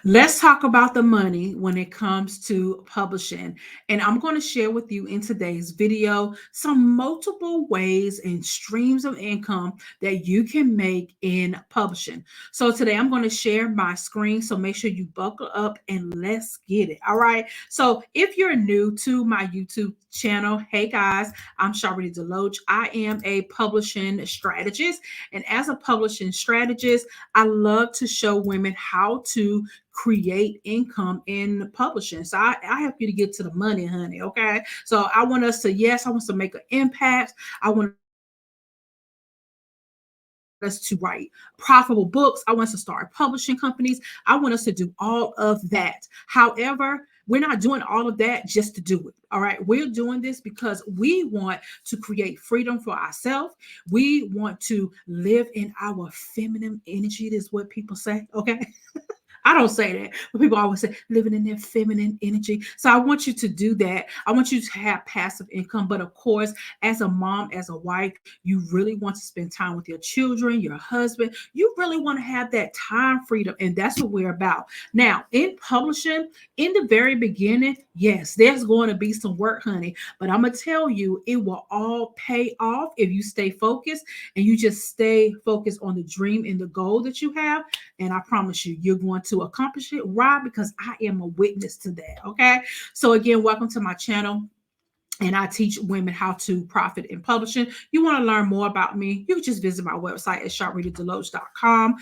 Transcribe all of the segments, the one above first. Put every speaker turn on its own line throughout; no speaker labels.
Let's talk about the money when it comes to publishing. And I'm going to share with you in today's video some multiple ways and streams of income that you can make in publishing. So today I'm going to share my screen. So make sure you buckle up and let's get it. All right. So if you're new to my YouTube channel, hey guys, I'm Sharlrita Deloatch. I am a publishing strategist. And as a publishing strategist, I love to show women how to create income in publishing. So I help you to get to the money, honey. Okay. So I want us to, yes, I want us to make an impact. I want us to write profitable books. I want us to start publishing companies. I want us to do all of that. However, we're not doing all of that just to do it. All right. We're doing this because we want to create freedom for ourselves. We want to live in our feminine energy. Is what people say. Okay. I don't say that, but people always say living in their feminine energy. So I want you to do that. I want you to have passive income. But of course, as a mom, as a wife, you really want to spend time with your children, your husband. You really want to have that time freedom. And that's what we're about. Now, in publishing, in the very beginning, yes, there's going to be some work, honey. But I'm going to tell you, it will all pay off if you stay focused and you just stay focused on the dream and the goal that you have. And I promise you, you're going to accomplish it. Why? Because I am a witness to that. Okay. So again, welcome to my channel. And I teach women how to profit in publishing. You want to learn more about me, you can just visit my website at sharlritadeloatch.com.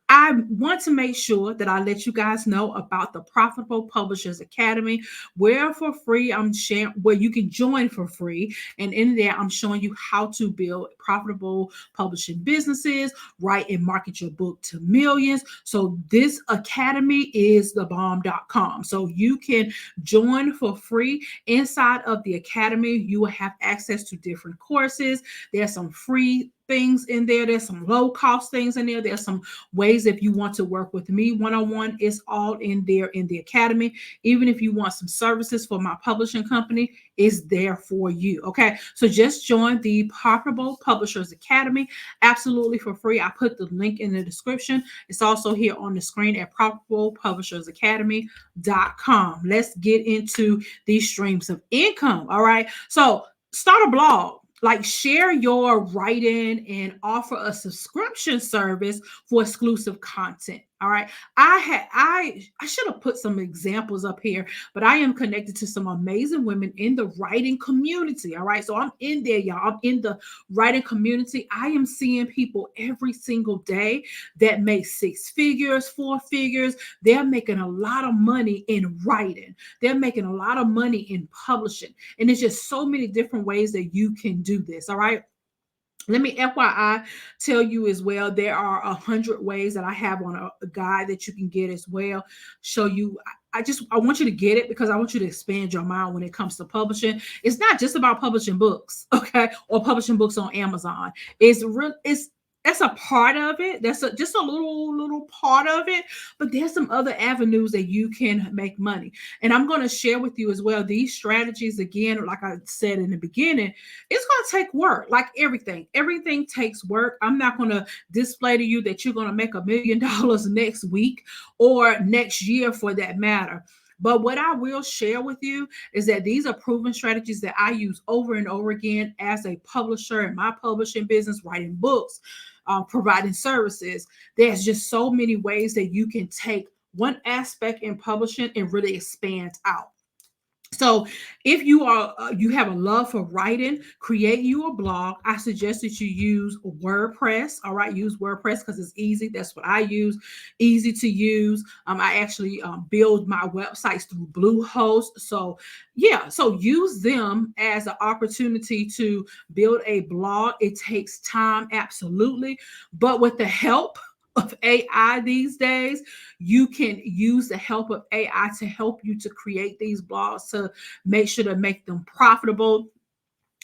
I want to make sure that I let you guys know about the Profitable Publishers Academy, where for free I'm sharing, where you can join for free. And in there, I'm showing you how to build profitable publishing businesses, write and market your book to millions. So this academy is thebomb.com. So you can join for free. Inside of the academy, you will have access to different courses. There's some free things in there. There's some low cost things in there. There's some ways if you want to work with me one-on-one, it's all in there in the academy. Even if you want some services for my publishing company, it's there for you. Okay. So just join the Profitable Publishers Academy absolutely for free. I put the link in the description. It's also here on the screen at profitablepublishersacademy.com. Let's get into these streams of income. All right. So start a blog, like share your writing and offer a subscription service for exclusive content. All right. I should have put some examples up here, but I am connected to some amazing women in the writing community. All right. So I'm in there, y'all. I'm in the writing community. I am seeing people every single day that make six figures, four figures. They're making a lot of money in writing. They're making a lot of money in publishing. And there's just so many different ways that you can do this. All right. Let me FYI tell you as well, there are 100 ways that I have on a guide that you can get as well. Show you. I want you to get it because I want you to expand your mind when it comes to publishing. It's not just about publishing books, okay, or publishing books on Amazon. It's that's a part of it. Just a little part of it. But there's some other avenues that you can make money. And I'm going to share with you as well these strategies again, like I said in the beginning. It's going to take work, like everything. Everything takes work. I'm not going to display to you that you're going to make $1 million next week or next year for that matter. But what I will share with you is that these are proven strategies that I use over and over again as a publisher in my publishing business, writing books, providing services. There's just so many ways that you can take one aspect in publishing and really expand out. So if you have a love for writing, create you a blog. I suggest that you use WordPress. All right, use WordPress because it's easy. That's what I use. Easy to use. I actually build my websites through Bluehost. So yeah, so use them as an opportunity to build a blog. It takes time, absolutely, but with the help of AI these days, you can use the help of AI to help you to create these blogs to make sure to make them profitable.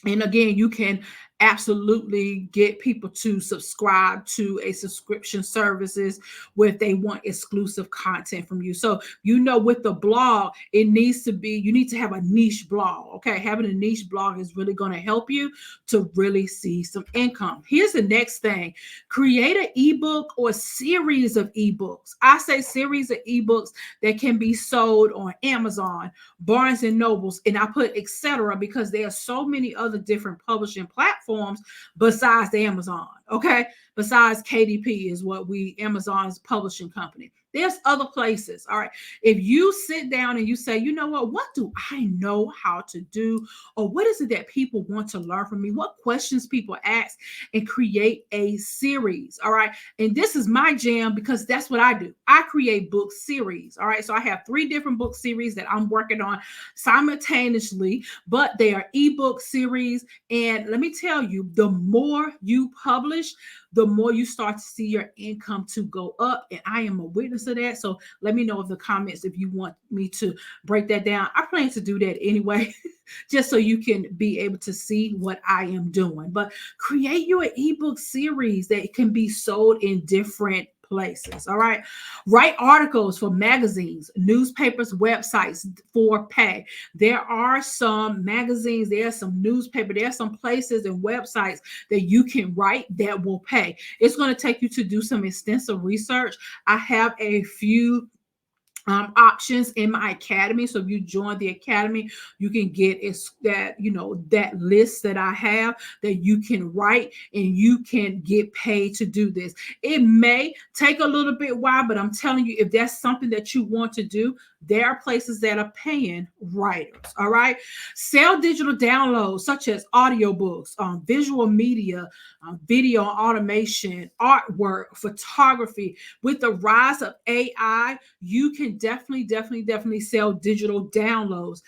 And again, you can absolutely get people to subscribe to a subscription services where they want exclusive content from you. So, with the blog, it needs to be, you need to have a niche blog. Okay. Having a niche blog is really going to help you to really see some income. Here's the next thing: create an ebook or series of ebooks. I say series of ebooks that can be sold on Amazon, Barnes and Nobles, and I put etc. because there are so many other different publishing platforms besides Amazon. Okay. Besides KDP is what Amazon's publishing company. There's other places. All right. If you sit down and you say, what do I know how to do? Or what is it that people want to learn from me? What questions people ask, and create a series. All right. And this is my jam because that's what I do. I create book series. All right. So I have 3 different book series that I'm working on simultaneously, but they are ebook series. And let me tell you, the more you publish, the more you start to see your income to go up. And I am a witness of that. So let me know in the comments if you want me to break that down. I plan to do that anyway, just so you can be able to see what I am doing. But create you an ebook series that can be sold in different places. All right. Write articles for magazines, newspapers, websites for pay. There are some magazines, there are some newspaper, there are some places and websites that you can write that will pay. It's going to take you to do some extensive research. I have a few options in my academy. So if you join the academy, you can get that list that I have that you can write, and you can get paid to do this. It may take a little bit while, but I'm telling you, if that's something that you want to do, there are places that are paying writers. All right. Sell digital downloads such as audiobooks, visual media, video automation, artwork, photography. With the rise of AI, you can definitely sell digital downloads,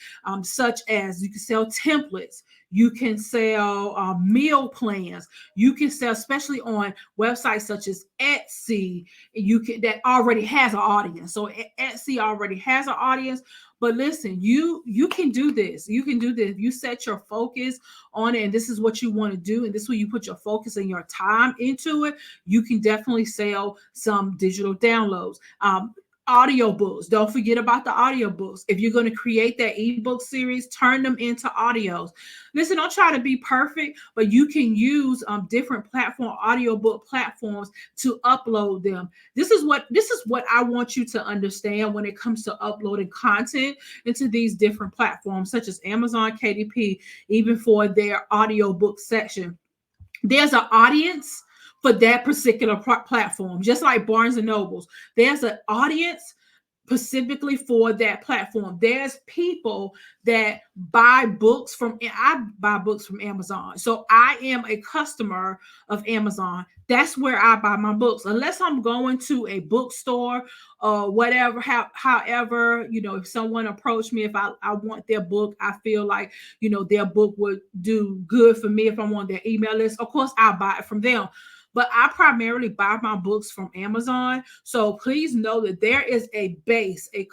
such as you can sell templates. You can sell meal plans. You can sell, especially on websites such as Etsy, that already has an audience. So Etsy already has an audience. But listen, you can do this. You can do this. If you set your focus on it, and this is what you want to do, and this is where you put your focus and your time into it, you can definitely sell some digital downloads. Audiobooks. Don't forget about the audiobooks. If you're going to create that ebook series, turn them into audios. Listen, don't try to be perfect, but you can use different audiobook platforms to upload them. This is what I want you to understand when it comes to uploading content into these different platforms, such as Amazon, KDP, even for their audiobook section. There's an audience for that particular platform, just like Barnes and Nobles. There's an audience specifically for that platform. There's people that buy books I buy books from Amazon. So I am a customer of Amazon. That's where I buy my books. Unless I'm going to a bookstore or whatever, however, if someone approached me, if I want their book, I feel like, their book would do good for me if I'm on their email list. Of course, I'll buy it from them. But I primarily buy my books from Amazon. So please know that there is a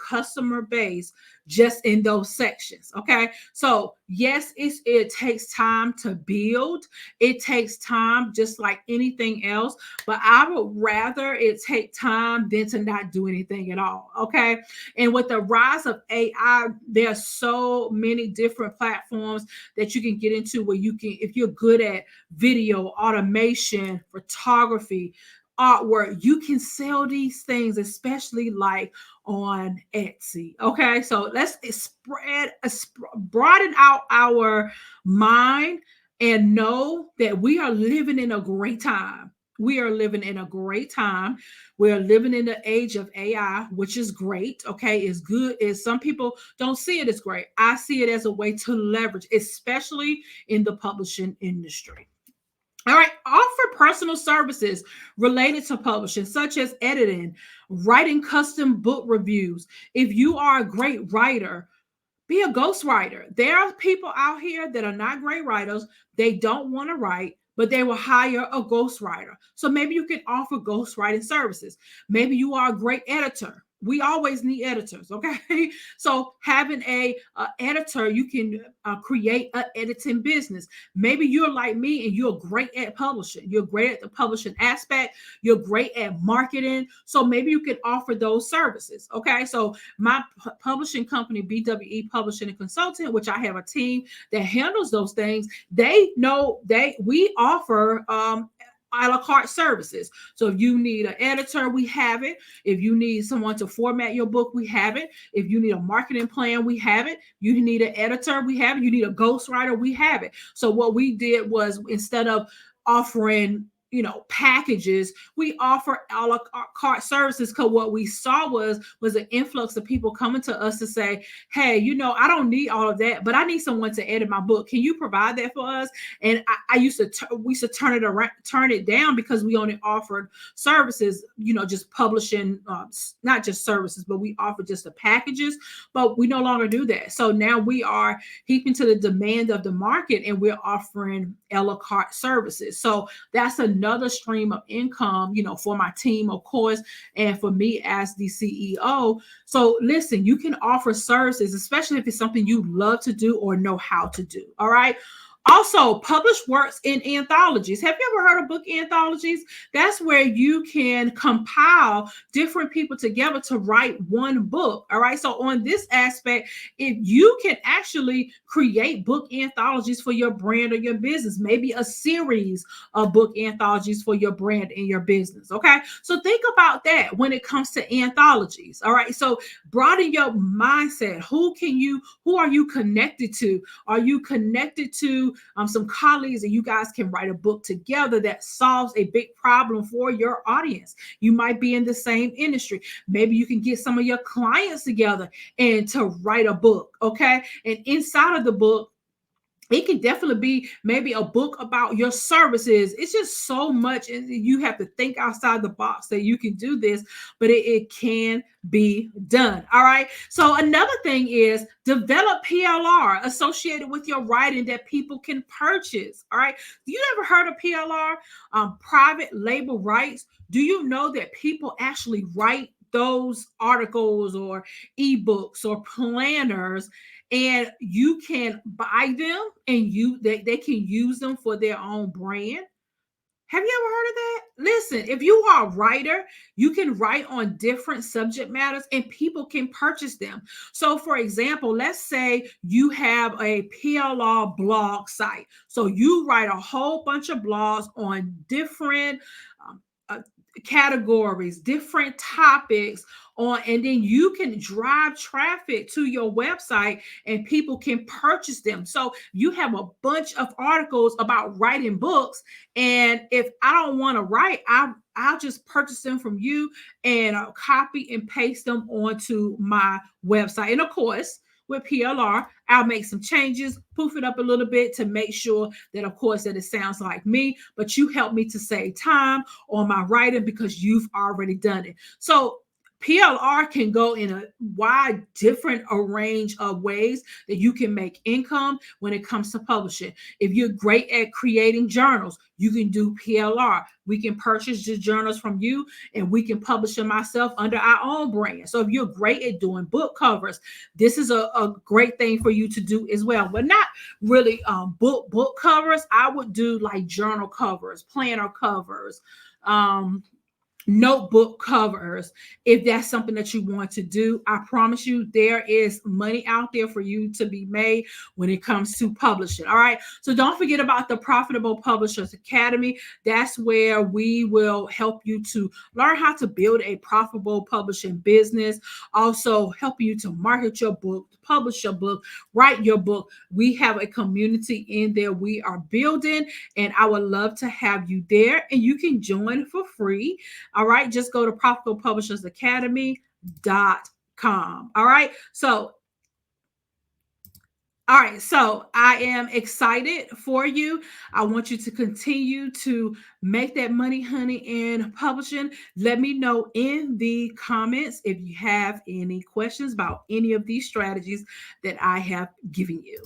customer base just in those sections. Okay. So yes, it takes time to build. It takes time just like anything else, but I would rather it take time than to not do anything at all. Okay. And with the rise of AI, there are so many different platforms that you can get into where you can, if you're good at video, automation, photography, artwork, you can sell these things, especially like on Etsy. Okay, so let's broaden out our mind and know that we are living in a great time. We are living in a great time. We're living in the age of AI, which is great. Okay, it's good. Some people don't see it as great. I see it as a way to leverage, especially in the publishing industry. All right, offer personal services related to publishing, such as editing, writing custom book reviews. If you are a great writer, be a ghostwriter. There are people out here that are not great writers. They don't want to write, but they will hire a ghostwriter. So maybe you can offer ghostwriting services. Maybe you are a great editor. We always need editors, okay? So having a editor, you can create an editing business. Maybe you're like me and you're great at publishing. You're great at the publishing aspect. You're great at marketing. So maybe you can offer those services, okay? So my publishing company, BWE Publishing and Consulting, which I have a team that handles those things, they know we offer a la carte services. So if you need an editor, we have it. If you need someone to format your book, we have it. If you need a marketing plan, we have it. You need an editor, we have it. You need a ghostwriter, we have it. So what we did was, instead of offering packages, we offer a la carte services, because what we saw was an influx of people coming to us to say, hey, I don't need all of that, but I need someone to edit my book. Can you provide that for us? And we used to turn it down, because we only offered services, just publishing, not just services, but we offer just the packages. But we no longer do that. So now we are heaping to the demand of the market, and we're offering a la carte services. So that's another stream of income, for my team, of course, and for me as the CEO. So listen, you can offer services, especially if it's something you love to do or know how to do. All right. Also, publish works in anthologies. Have you ever heard of book anthologies? That's where you can compile different people together to write one book. All right. So on this aspect, if you can actually create book anthologies for your brand or your business, maybe a series of book anthologies for your brand and your business. Okay. So think about that when it comes to anthologies. All right. So broaden your mindset. Who are you connected to? Are you connected to some colleagues, and you guys can write a book together that solves a big problem for your audience? You might be in the same industry. Maybe you can get some of your clients together and to write a book, okay? And inside of the book, it can definitely be maybe a book about your services. It's just so much, and you have to think outside the box that you can do this, but it can be done. All right. So another thing is develop PLR associated with your writing that people can purchase. All right. You ever heard of PLR? Private label rights. Do you know that people actually write those articles or ebooks or planners, and you can buy them, and they can use them for their own brand? Have you ever heard of that? Listen, if you are a writer, you can write on different subject matters and people can purchase them. So, for example, let's say you have a PLR blog site. So, you write a whole bunch of blogs on different um, uh, categories, different topics and then you can drive traffic to your website and people can purchase them. So you have a bunch of articles about writing books, and if I don't want to write, I'll just purchase them from you and copy and paste them onto my website. And of course, with PLR, I'll make some changes, poof it up a little bit to make sure that, of course, that it sounds like me, but you help me to save time on my writing because you've already done it. So PLR can go in a wide different range of ways that you can make income when it comes to publishing. If you're great at creating journals, you can do PLR. We can purchase the journals from you and we can publish them ourselves under our own brand. So if you're great at doing book covers, this is a great thing for you to do as well. But not really book covers. I would do like journal covers, planner covers, notebook covers. If that's something that you want to do, I promise you there is money out there for you to be made when it comes to publishing. All right. So don't forget about the Profitable Publishers Academy. That's where we will help you to learn how to build a profitable publishing business, also help you to market your book, publish your book, write your book. We have a community in there we are building, and I would love to have you there, and you can join for free. All right, just go to profitablepublishersacademy.com. All right, so I am excited for you. I want you to continue to make that money, honey, in publishing. Let me know in the comments if you have any questions about any of these strategies that I have given you.